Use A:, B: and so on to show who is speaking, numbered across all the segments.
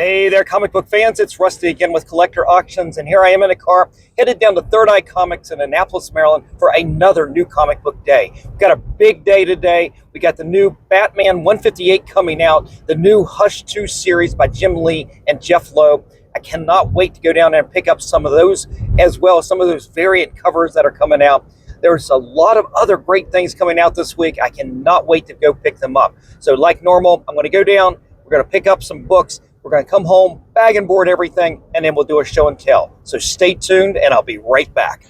A: Hey there, comic book fans. It's Rusty again with Collector Auctions, and here I am in a car headed down to Third Eye Comics in Annapolis, Maryland for another new comic book day. We've got a big day today. We got the new Batman 158 coming out, the new Hush 2 series by Jim Lee and Jeff Loeb. I cannot wait to go down there and pick up some of those, as well as some of those variant covers that are coming out. There's a lot of other great things coming out this week. I cannot wait to go pick them up. So like normal, I'm going to go down. We're going to pick up some books. We're going to come home, bag and board everything, and then we'll do a show and tell. So stay tuned, and I'll be right back.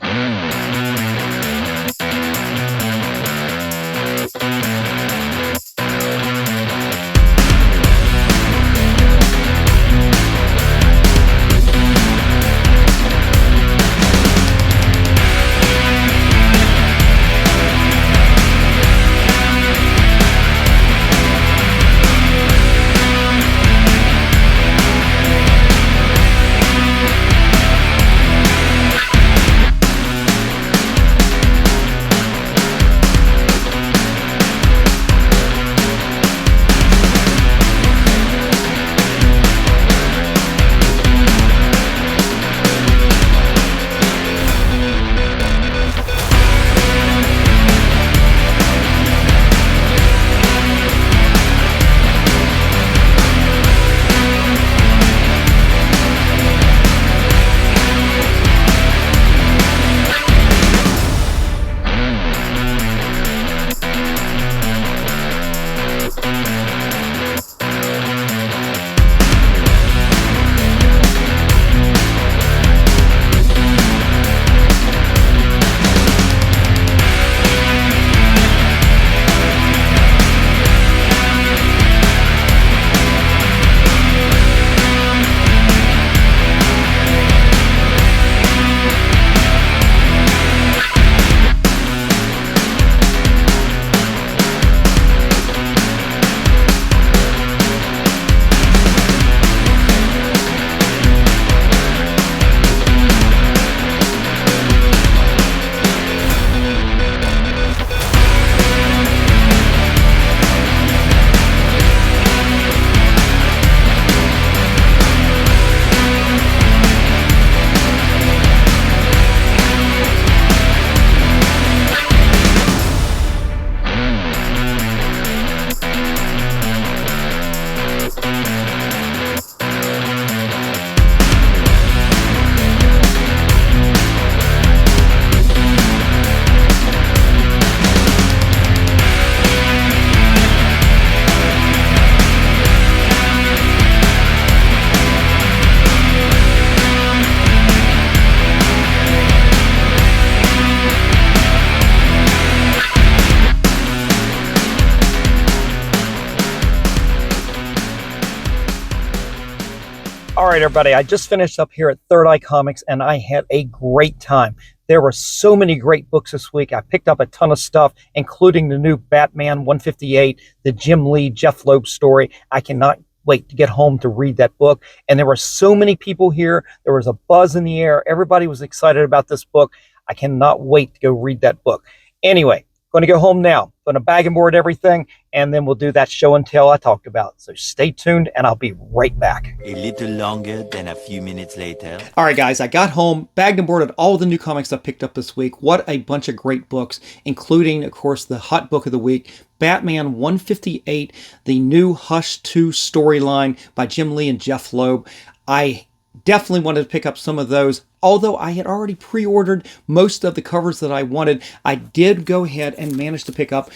A: All right, everybody, I just finished up here at Third Eye Comics, and I had a great time. There were so many great books this week. I picked up a ton of stuff, including the new Batman 158, the Jim Lee, Jeff Loeb story. I cannot wait to get home to read that book. And there were so many people here. There was a buzz in the air. Everybody was excited about this book. I cannot wait to go read that book. Anyway, going to go home now. Going to bag and board everything, and then we'll do that show and tell I talked about. So stay tuned, and I'll be right back.
B: A little longer than a few minutes later.
C: All right, guys, I got home, bagged and boarded all the new comics I picked up this week. What a bunch of great books, including, of course, the hot book of the week, Batman 158, the new Hush 2 storyline by Jim Lee and Jeff Loeb. I definitely wanted to pick up some of those. Although I had already pre-ordered most of the covers that I wanted, I did go ahead and manage to pick up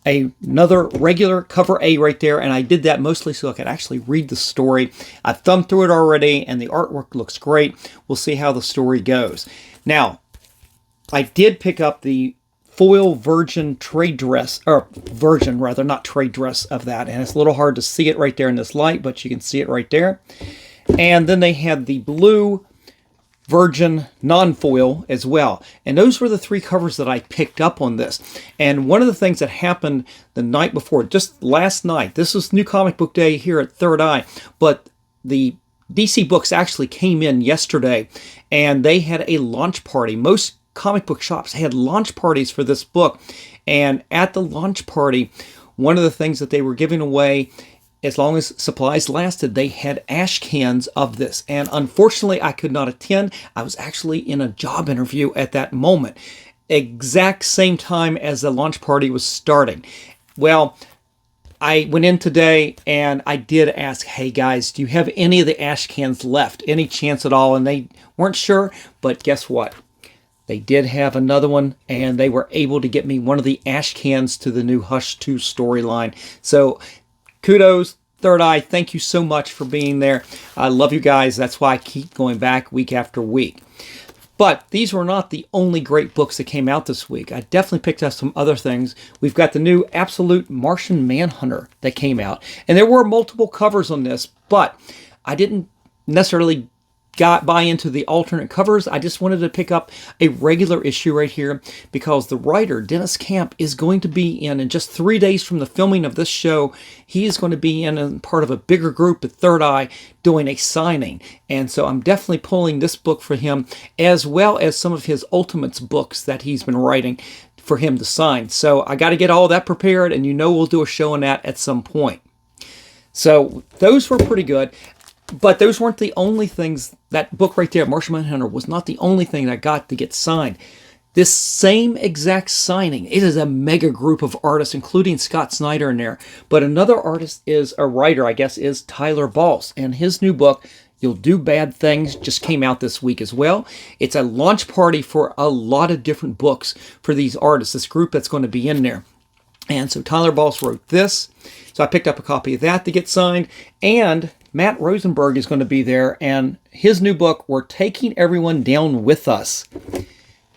C: another regular cover A right there, and I did that mostly so I could actually read the story. I thumbed through it already, and the artwork looks great. We'll see how the story goes. Now, I did pick up the foil version trade dress, or version rather, not trade dress of that, and it's a little hard to see it right there in this light, but you can see it right there. And then they had the blue Virgin non-foil as well. And those were the three covers that I picked up on this. And one of the things that happened the night before, just last night, this was New Comic Book Day here at Third Eye, but the DC Books actually came in yesterday and they had a launch party. Most comic book shops had launch parties for this book. And at the launch party, one of the things that they were giving away as long as supplies lasted, they had ash cans of this. And unfortunately, I could not attend. I was actually in a job interview at that moment, exact same time as the launch party was starting. Well, I went in today and I did ask, hey guys, do you have any of the ash cans left? Any chance at all? And they weren't sure, but guess what? They did have another one, and they were able to get me one of the ash cans to the new Hush 2 storyline. So kudos, Third Eye. Thank you so much for being there. I love you guys. That's why I keep going back week after week. But these were not the only great books that came out this week. I definitely picked up some other things. We've got the new Absolute Martian Manhunter that came out. And there were multiple covers on this, but I didn't necessarily buy into the alternate covers. I just wanted to pick up a regular issue right here because the writer, Dennis Camp, is going to be in just 3 days from the filming of this show. He is going to be in part of a bigger group at Third Eye doing a signing. And so I'm definitely pulling this book for him, as well as some of his Ultimates books that he's been writing for him to sign. So I got to get all that prepared, and we'll do a show on that at some point. So those were pretty good. But those weren't the only things. That book right there, Martian Manhunter, was not the only thing that I got to get signed. This same exact signing, it is a mega group of artists, including Scott Snyder in there. But another artist is a writer, I guess, is Tyler Balse. And his new book, You'll Do Bad Things, just came out this week as well. It's a launch party for a lot of different books for these artists, this group that's going to be in there. And so Tyler Balse wrote this. So I picked up a copy of that to get signed. And Matt Rosenberg is going to be there, and his new book, We're Taking Everyone Down With Us,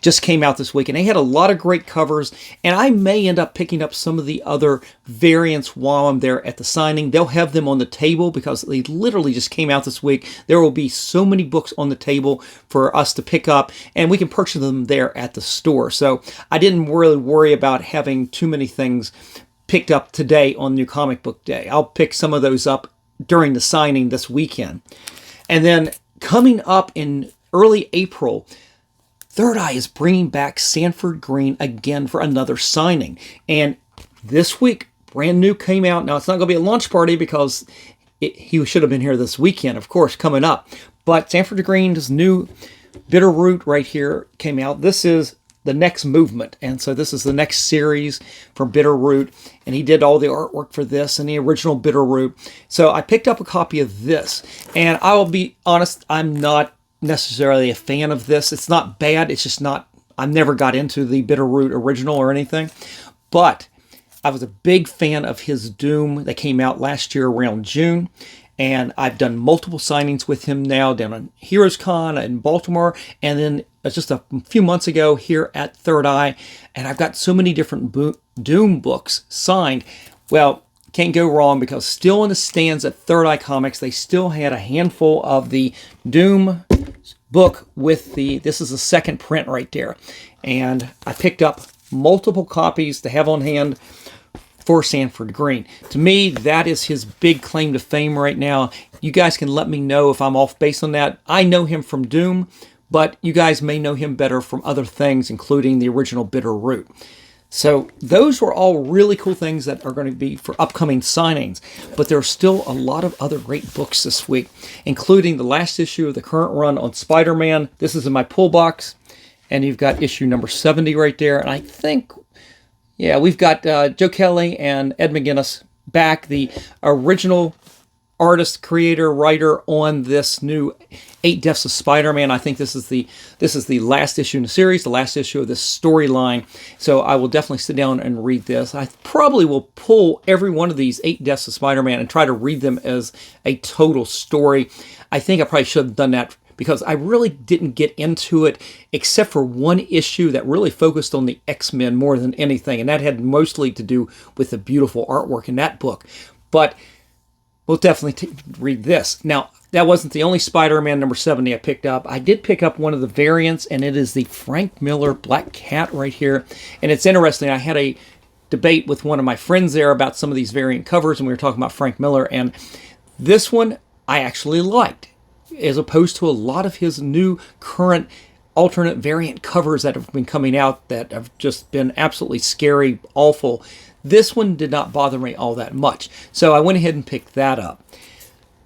C: just came out this week. And they had a lot of great covers, and I may end up picking up some of the other variants while I'm there at the signing. They'll have them on the table because they literally just came out this week. There will be so many books on the table for us to pick up, and we can purchase them there at the store. So I didn't really worry about having too many things picked up today on New Comic Book Day. I'll pick some of those up during the signing this weekend. And then coming up in early April, Third Eye is bringing back Sanford Green again for another signing. And this week, brand new came out. Now, it's not going to be a launch party because he should have been here this weekend, of course, coming up. But Sanford Green's new Bitter Root right here came out. This is the next movement, and so this is the next series from Bitter Root, and he did all the artwork for this and the original Bitter Root. So I picked up a copy of this, and I will be honest, I'm not necessarily a fan of this. It's not bad, it's just not, I never got into the Bitter Root original or anything, but I was a big fan of his Doom that came out last year around June. And I've done multiple signings with him now down on Heroes Con in Baltimore, and then just a few months ago here at Third Eye. And I've got so many different Doom books signed. Well, can't go wrong because still in the stands at Third Eye Comics, they still had a handful of the Doom book with this is the second print right there. And I picked up multiple copies to have on hand for Sanford Green. To me, that is his big claim to fame right now. You guys can let me know if I'm off base on that. I know him from Doom, but you guys may know him better from other things, including the original Bitter Root. So those were all really cool things that are going to be for upcoming signings. But there are still a lot of other great books this week, including the last issue of the current run on Spider-Man. This is in my pull box, and you've got issue number 70 right there. And I think, yeah, we've got Joe Kelly and Ed McGuinness back, the original artist, creator, writer on this new 8 Deaths of Spider-Man. I think this is the last issue in the series, the last issue of this storyline. So I will definitely sit down and read this. I probably will pull every one of these 8 Deaths of Spider-Man and try to read them as a total story. I think I probably should have done that because I really didn't get into it except for one issue that really focused on the X-Men more than anything, and that had mostly to do with the beautiful artwork in that book. But we'll definitely read this. Now, that wasn't the only Spider-Man number 70 I picked up. I did pick up one of the variants, and it is the Frank Miller Black Cat right here. And it's interesting. I had a debate with one of my friends there about some of these variant covers, and we were talking about Frank Miller. And this one I actually liked, as opposed to a lot of his new current alternate variant covers that have been coming out that have just been absolutely scary, awful. This one did not bother me all that much, so I went ahead and picked that up.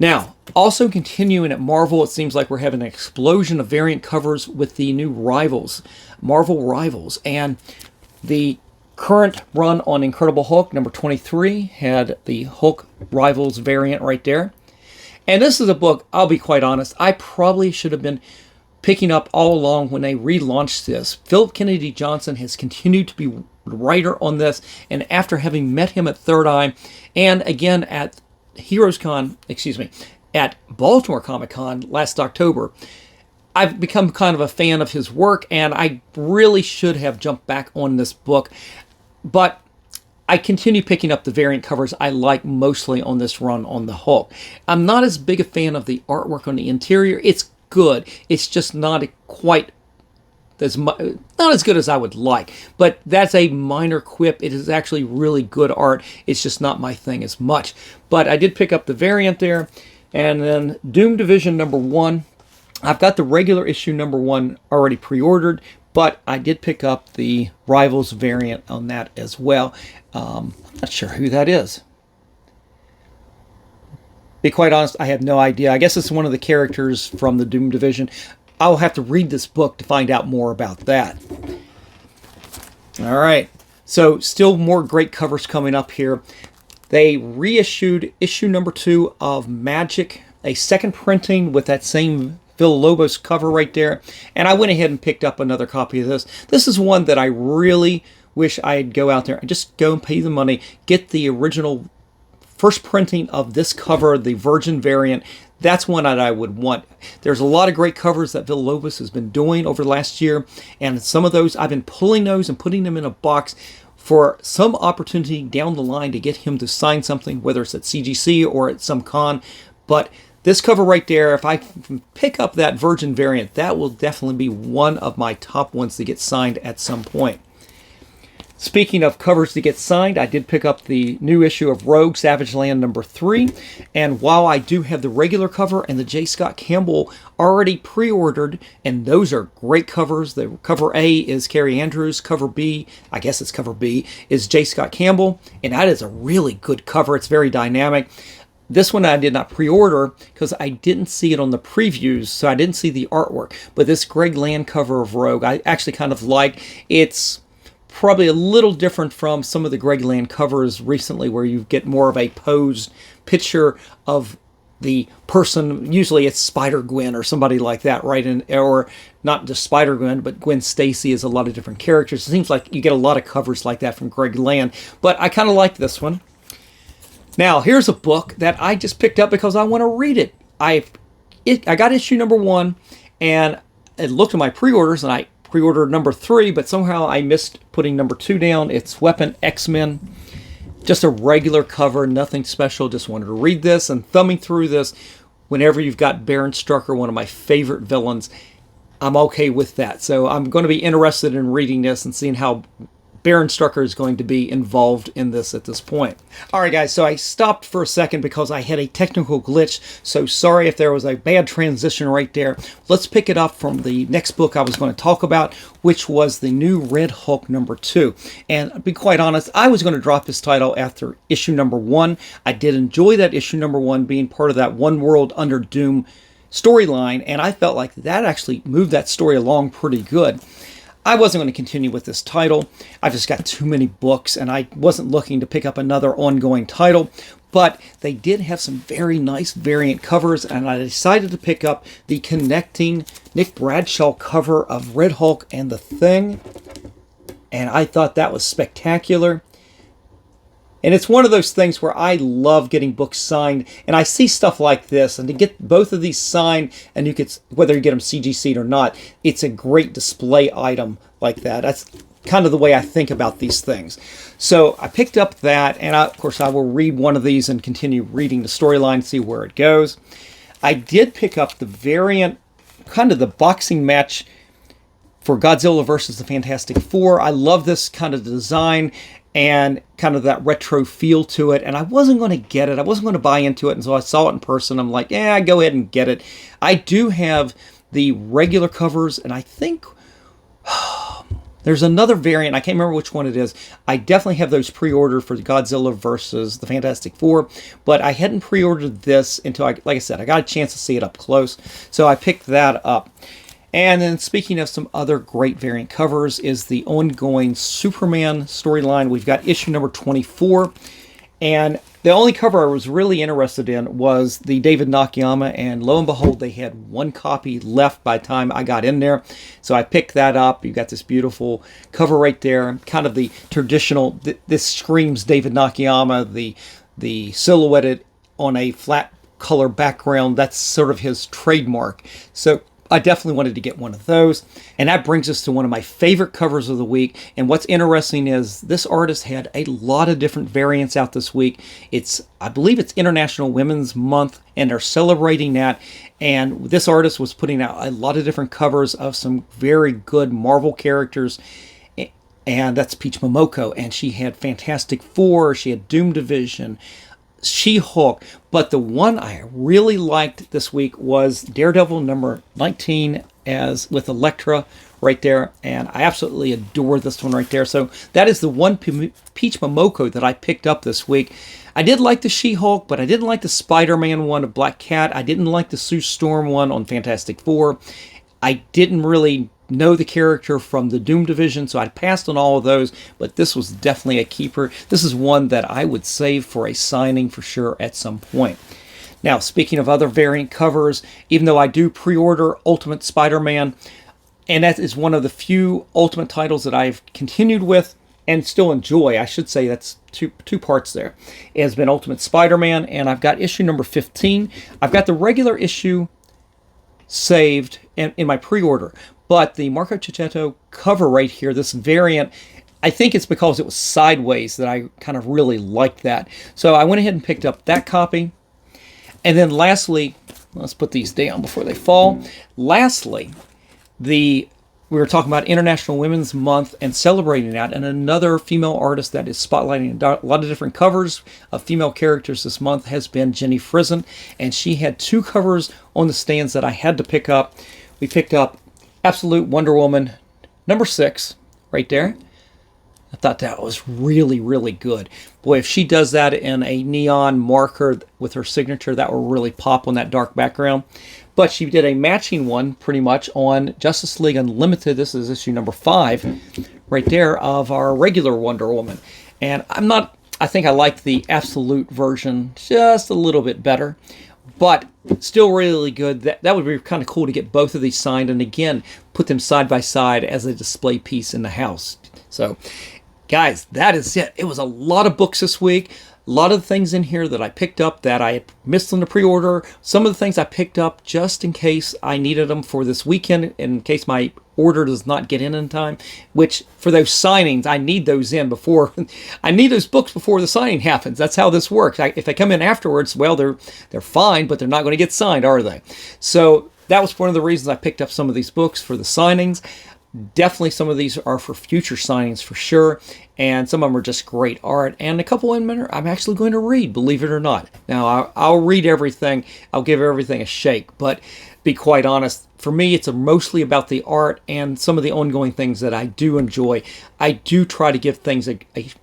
C: Now, also continuing at Marvel, it seems like we're having an explosion of variant covers with the new Rivals, Marvel Rivals, and the current run on Incredible Hulk, number 23, had the Hulk Rivals variant right there. And this is a book, I'll be quite honest, I probably should have been picking up all along when they relaunched this. Philip Kennedy Johnson has continued to be writer on this, and after having met him at Third Eye, and again at at Baltimore Comic Con last October, I've become kind of a fan of his work, and I really should have jumped back on this book, but I continue picking up the variant covers I like mostly on this run on the Hulk. I'm not as big a fan of the artwork on the interior. It's good. It's just not quite not as good as I would like, but that's a minor quip. It is actually really good art. It's just not my thing as much. But I did pick up the variant there, and then Doom Division number 1. I've got the regular issue number 1 already pre-ordered, but I did pick up the Rivals variant on that as well. Not sure who that is. Be quite honest, I have no idea. I guess it's one of the characters from the Doom Division. I'll have to read this book to find out more about that. All right, so still more great covers coming up here. They reissued issue number 2 of Magic, a second printing with that same Villalobos cover right there. And I went ahead and picked up another copy of this. This is one that I really wish I'd go out there and just go and pay the money, get the original first printing of this cover, the Virgin variant. That's one that I would want. There's a lot of great covers that Villalobos has been doing over the last year, and some of those, I've been pulling those and putting them in a box for some opportunity down the line to get him to sign something, whether it's at CGC or at some con. But this cover right there, if I can pick up that Virgin variant, that will definitely be one of my top ones to get signed at some point. Speaking of covers to get signed, I did pick up the new issue of Rogue Savage Land number 3. And while I do have the regular cover and the J. Scott Campbell already pre-ordered, and those are great covers. The cover A is Carrie Andrews. Cover B, I guess it's cover B, is J. Scott Campbell. And that is a really good cover. It's very dynamic. This one I did not pre-order because I didn't see it on the previews, so I didn't see the artwork. But this Greg Land cover of Rogue, I actually kind of like. It's probably a little different from some of the Greg Land covers recently where you get more of a posed picture of the person. Usually it's Spider-Gwen or somebody like that, right? Or not just Spider-Gwen, but Gwen Stacy is a lot of different characters. It seems like you get a lot of covers like that from Greg Land, but I kind of like this one. Now, here's a book that I just picked up because I want to read it. I got issue number 1, and I looked at my pre-orders, and I pre-ordered number 3, but somehow I missed putting number 2 down. It's Weapon X-Men. Just a regular cover, nothing special. Just wanted to read this, and thumbing through this, whenever you've got Baron Strucker, one of my favorite villains, I'm okay with that. So I'm going to be interested in reading this and seeing how Baron Strucker is going to be involved in this at this point. All right, guys, so I stopped for a second because I had a technical glitch, so sorry if there was a bad transition right there. Let's pick it up from the next book I was going to talk about, which was the new Red Hulk number 2. And to be quite honest, I was going to drop this title after issue number 1. I did enjoy that issue number 1 being part of that One World Under Doom storyline, and I felt like that actually moved that story along pretty good. I wasn't going to continue with this title. I've just got too many books, and I wasn't looking to pick up another ongoing title. But they did have some very nice variant covers, and I decided to pick up the connecting Nick Bradshaw cover of Red Hulk and the Thing. And I thought that was spectacular. And it's one of those things where I love getting books signed, and I see stuff like this, and to get both of these signed, and you could, whether you get them CGC'd or not, it's a great display item like that. That's kind of the way I think about these things. So I picked up that, and of course I will read one of these and continue reading the storyline, see where it goes. I did pick up the variant, kind of the boxing match for Godzilla versus the Fantastic Four. I love this kind of design and kind of that retro feel to it. And I wasn't going to get it. I wasn't going to buy into it. And so I saw it in person. I'm like, yeah, go ahead and get it. I do have the regular covers. And I think There's another variant. I can't remember which one it is. I definitely have those pre-ordered for Godzilla versus the Fantastic Four, but I hadn't pre-ordered this until, like I said, I got a chance to see it up close. So I picked that up. And then speaking of some other great variant covers is the ongoing Superman storyline. We've got issue number 24. And the only cover I was really interested in was the David Nakayama, and lo and behold, they had one copy left by the time I got in there. So I picked that up. You've got this beautiful cover right there, kind of the traditional, this screams David Nakayama, the silhouetted on a flat color background. That's sort of his trademark. So I definitely wanted to get one of those. And that brings us to one of my favorite covers of the week. And what's interesting is this artist had a lot of different variants out this week. I believe it's International Women's Month, and they're celebrating that. And this artist was putting out a lot of different covers of some very good Marvel characters. And that's Peach Momoko. And she had Fantastic Four, she had Doom Division, She-Hulk, but the one I really liked this week was Daredevil number 19 as with Elektra right there, and I absolutely adore this one right there. So that is the one Peach Momoko that I picked up this week. I did like the She-Hulk, but I didn't like the Spider-Man one of Black Cat. I didn't like the Sue Storm one on Fantastic Four. I didn't really know the character from the Doom Division, so I passed on all of those, but this was definitely a keeper. This is one that I would save for a signing for sure at some point. Now, speaking of other variant covers, even though I do pre-order Ultimate Spider-Man, and that is one of the few Ultimate titles that I've continued with and still enjoy, I should say that's two parts there. It has been Ultimate Spider-Man, and I've got issue number 15. I've got the regular issue saved in my pre-order, but the Marco Checchetto cover right here, this variant, I think it's because it was sideways that I kind of really liked that. So I went ahead and picked up that copy. And then lastly, let's put these down before they fall. Lastly, we were talking about International Women's Month and celebrating that, and another female artist that is spotlighting a lot of different covers of female characters this month has been Jenny Frison, and she had two covers on the stands that I had to pick up. We picked up Absolute Wonder Woman number 6 right there. I thought that was really, really good. Boy, if she does that in a neon marker with her signature, that will really pop on that dark background. But she did a matching one pretty much on Justice League Unlimited. This is issue number 5 right there of our regular Wonder Woman. And I think I like the Absolute version just a little bit better, but still really good. That would be kind of cool to get both of these signed and again put them side by side as a display piece in the house. So guys, that is it. It was a lot of books this week. A lot of the things in here that I picked up that I had missed on the pre-order. Some of the things I picked up just in case I needed them for this weekend, in case my order does not get in time, which for those signings, I need those in before, I need those books before the signing happens. That's how this works. If they come in afterwards, well, they're fine, but they're not going to get signed, are they? So that was one of the reasons I picked up some of these books for the signings. Definitely some of these are for future signings for sure, and some of them are just great art, and a couple of them I'm actually going to read, believe it or not. Now, I'll read everything, I'll give everything a shake, but be quite honest, for me it's mostly about the art and some of the ongoing things that I do enjoy. I do try to give things a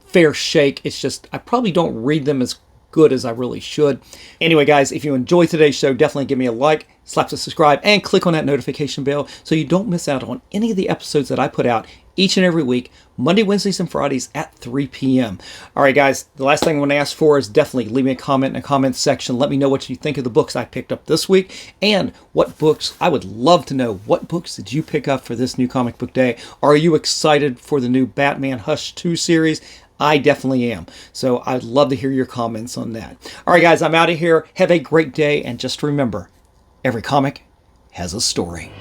C: fair shake. It's just I probably don't read them as good as I really should. Anyway, guys, if you enjoyed today's show, definitely give me a like, slap the subscribe, and click on that notification bell so you don't miss out on any of the episodes that I put out each and every week, Monday, Wednesdays, and Fridays at 3 p.m. All right, guys, the last thing I want to ask for is definitely leave me a comment in the comments section. Let me know what you think of the books I picked up this week and what books, I would love to know, what books did you pick up for this new comic book day? Are you excited for the new Batman Hush 2 series? I definitely am. So I'd love to hear your comments on that. All right, guys, I'm out of here. Have a great day. And just remember, every comic has a story.